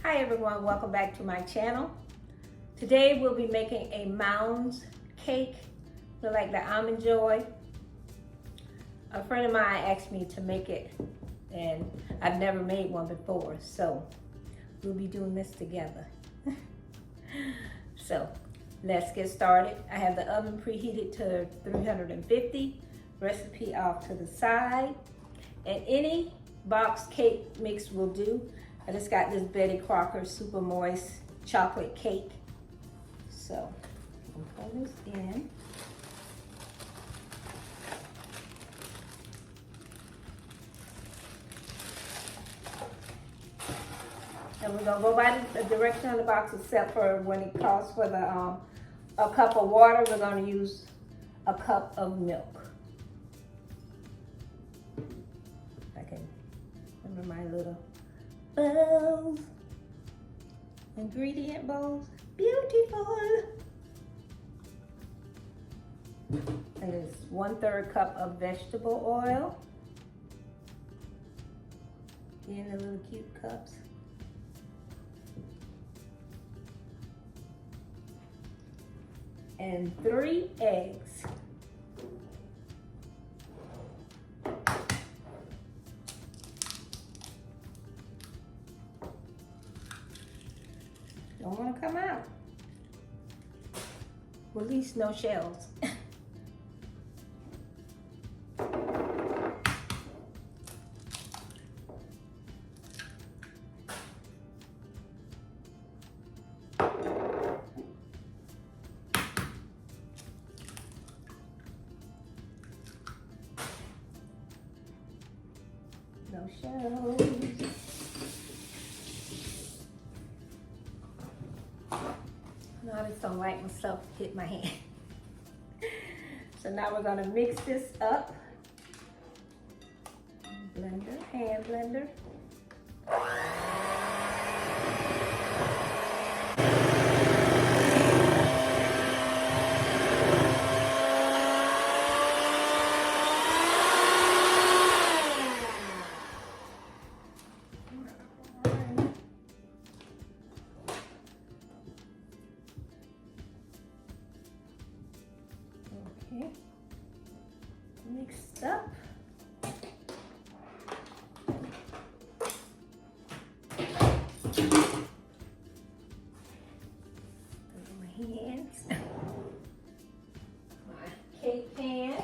Hi everyone, welcome back to my channel. Today we'll be making a mounds cake, look like the Almond Joy. A friend of mine asked me to make it and I've never made one before, so we'll be doing this together. So let's get started. I have the oven preheated to 350, recipe off to the side, and any box cake mix will do. I just got this Betty Crocker super moist chocolate cake. So I'll pour this in. And we're gonna go by the direction of the box, except for when it calls for the a cup of water, we're gonna use a cup of milk. I can remember my little bowls, ingredient bowls, beautiful. And it's 1/3 cup of vegetable oil in the little cute cups. And 3 eggs. Don't want to come out. Release no shells. No shells. No, I just don't like myself to hit my hand. So now we're gonna mix this up. Blender, hand blender. Okay, mixed up. My hands. My cake pan,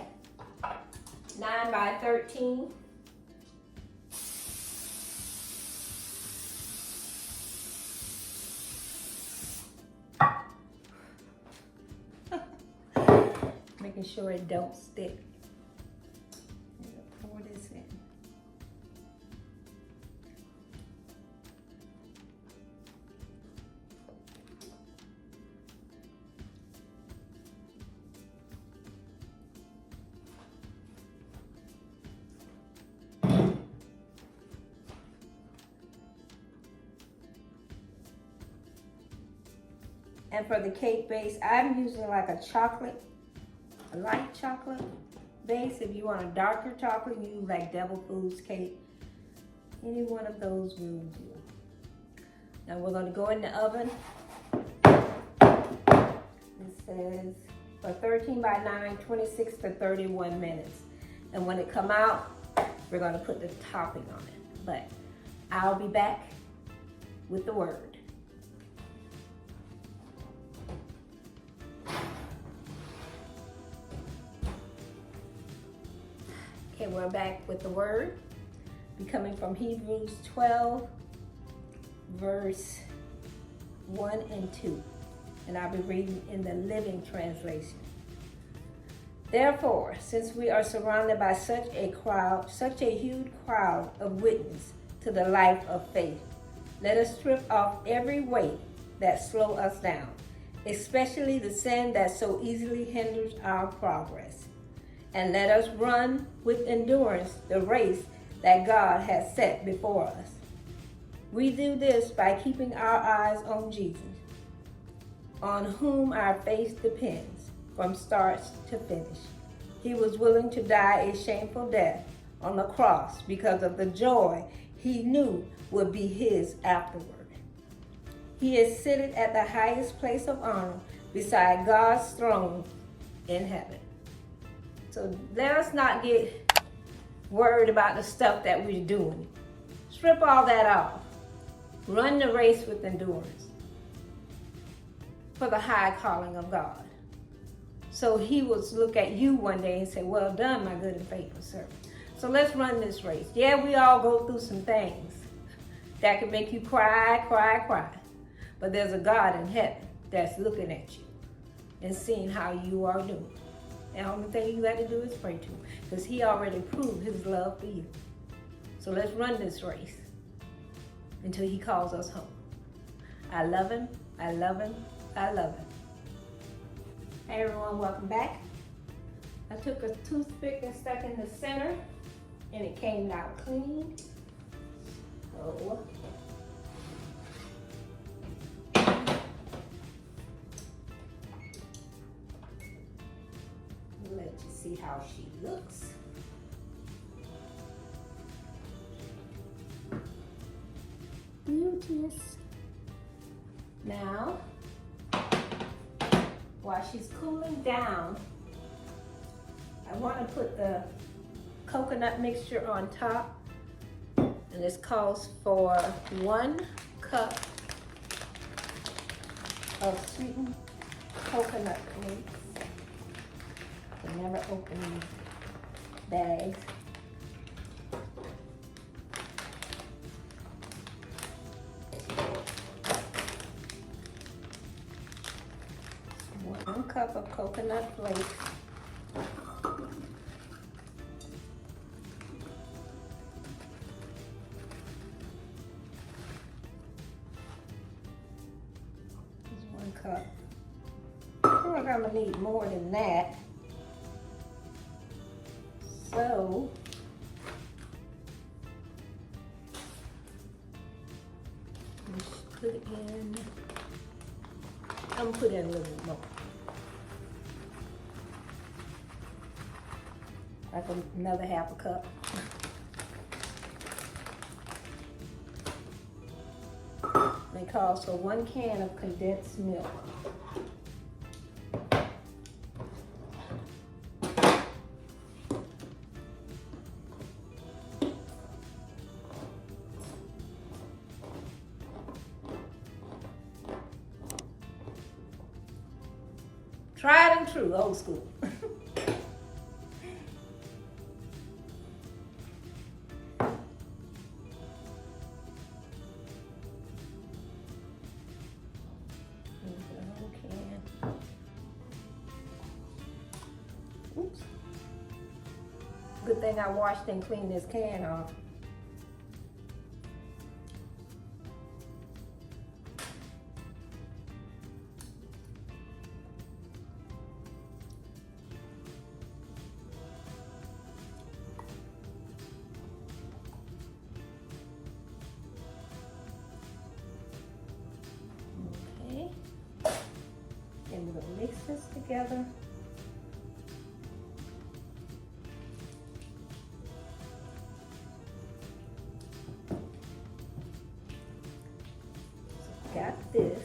9 by 13. Making sure it don't stick. I'm gonna pour this in. And for the cake base, I'm using like a light chocolate base. If you want a darker chocolate, you use like Devil Foods cake. Any one of those will do. Now we're going to go in the oven. It says for 13 by 9, 26 to 31 minutes. And when it come out, we're going to put the topping on it. But I'll be back with the word. Okay, we're back with the word. Be coming from Hebrews 12, verse 1 and 2. And I'll be reading in the Living Translation. Therefore, since we are surrounded by such a huge crowd of witnesses to the life of faith, let us strip off every weight that slows us down, especially the sin that so easily hinders our progress. And let us run with endurance the race that God has set before us. We do this by keeping our eyes on Jesus, on whom our faith depends from start to finish. He was willing to die a shameful death on the cross because of the joy he knew would be his afterward. He is seated at the highest place of honor beside God's throne in heaven. So let us not get worried about the stuff that we're doing. Strip all that off. Run the race with endurance for the high calling of God. So he will look at you one day and say, well done, my good and faithful servant. So let's run this race. Yeah, we all go through some things that can make you cry. But there's a God in heaven that's looking at you and seeing how you are doing. And the only thing you got to do is pray to him, because he already proved his love for you. So let's run this race until he calls us home. I love him. I love him. I love him. Hey everyone, welcome back. I took a toothpick and stuck in the center and it came out clean. So let you see how she looks. Beauteous. Now, while she's cooling down, I want to put the coconut mixture on top, and this calls for 1 cup of sweetened coconut flakes. I never open these bags. One cup of coconut flakes. There's 1 cup. I feel like I'm gonna need more than that. So just put in, I'm gonna put in a little bit more. Like another 1/2 cup. It calls for 1 can of condensed milk. Tried and true, old school. Oops. Good thing I washed and cleaned this can off. Okay. And we're gonna mix this together. Got this.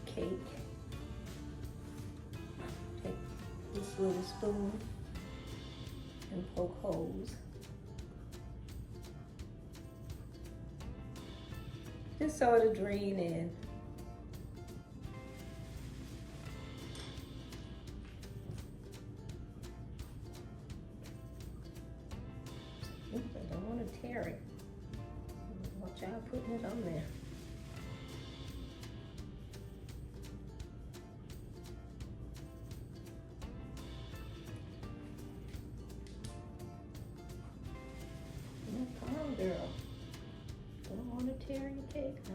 Cake. Take this little spoon and poke holes. Just so it'll drain in. I don't want to tear it. Watch out putting it on there. Come on, girl. Don't want to tear your cake, huh?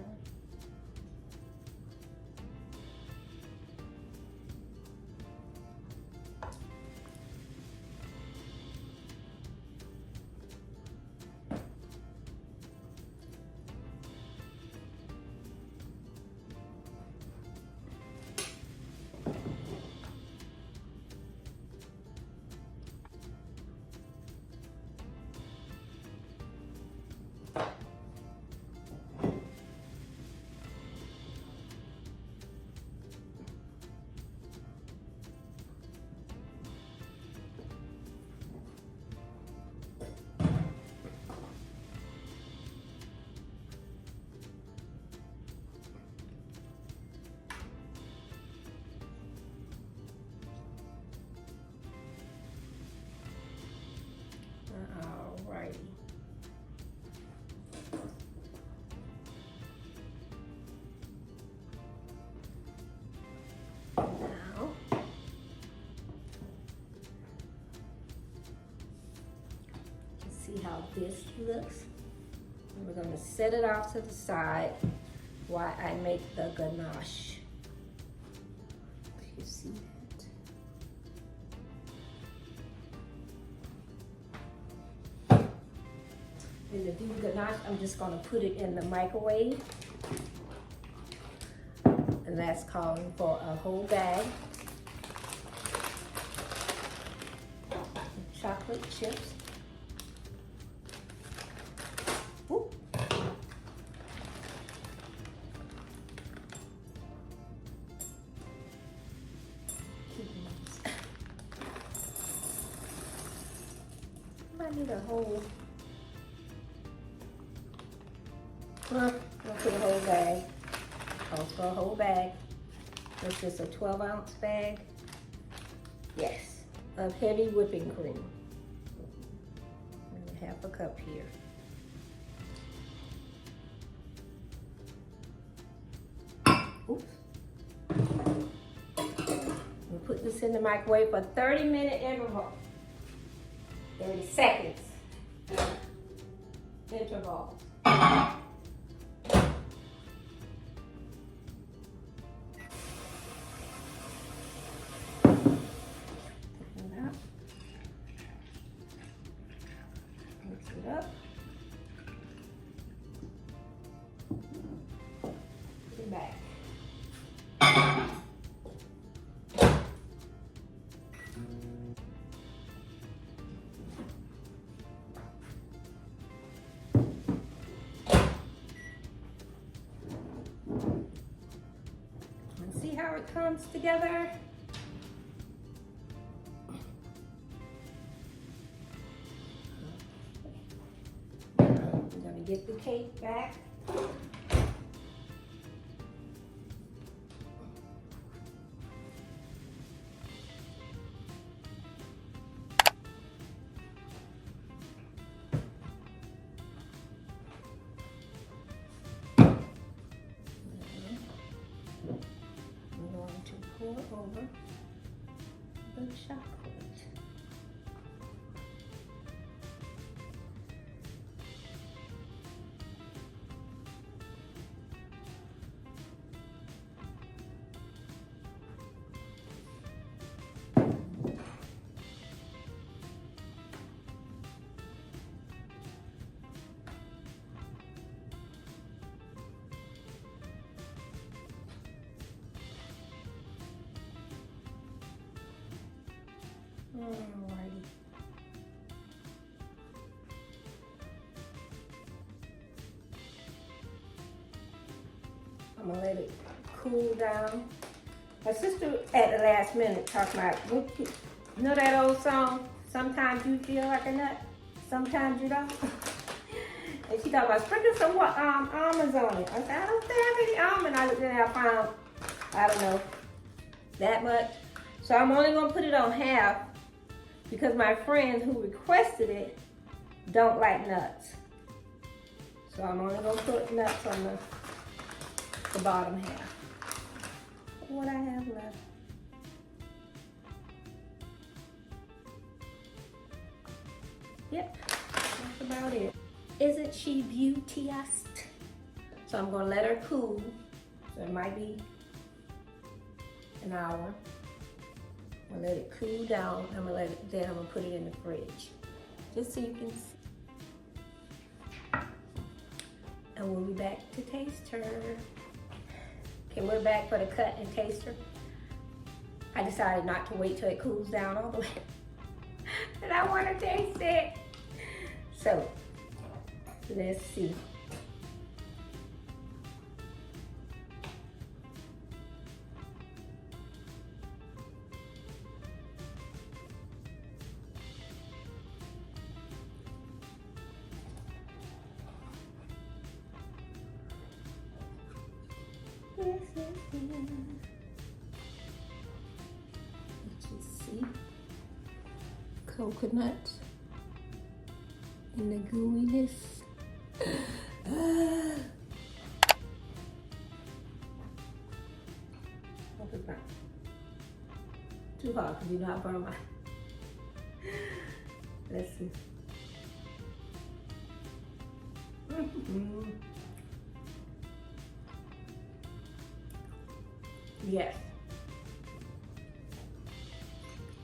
how this looks. And we're gonna set it off to the side while I make the ganache. You see that? And to do ganache, I'm just gonna put it in the microwave. And that's calling for a whole bag of chocolate chips. Ooh. I need a whole, I'll put a whole bag. Also a whole bag. This is a 12-ounce bag. Yes, of heavy whipping cream. And half a cup here. Oops. We'll put this in the microwave for 30-minute interval. 30 seconds. Interval. Back. And see how it comes together? I'm gonna get the cake back. Pour over the chocolate. Alrighty. I'm gonna let it cool down. My sister at the last minute talked about, you know that old song, sometimes you feel like a nut, sometimes you don't? And she talked about sprinkle some almonds on it. I said, I don't think I have any almond. I looked in there, I found, I don't know, that much. So I'm only gonna put it on half because my friend who requested it don't like nuts. So I'm only gonna put nuts on the bottom half. What I have left. Yep, that's about it. Isn't she beauteous? So I'm gonna let her cool. So it might be an hour. I'm gonna let it cool down. Then I'm gonna put it in the fridge. Just so you can see. And we'll be back to taste her. Okay, we're back for the cut and taste her. I decided not to wait till it cools down all the way. And I wanna taste it. So, let's see. Let's just see. Coconut and the gooiness. Hope it burn. Too hard because you know I burn mine. Let's see. Mm. Yes.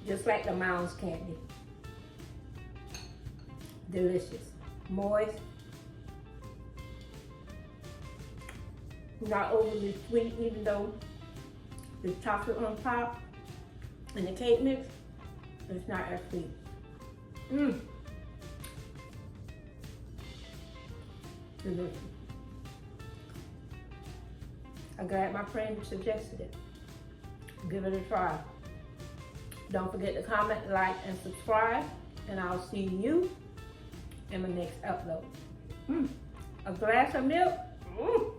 Just like the Mounds candy. Delicious. Moist. Not overly sweet, even though the chocolate on top and the cake mix, it's not as sweet. Mmm. Delicious. I'm glad my friend suggested it. Give it a try. Don't forget to comment, like, and subscribe, and I'll see you in the next upload. A glass of milk. Mm.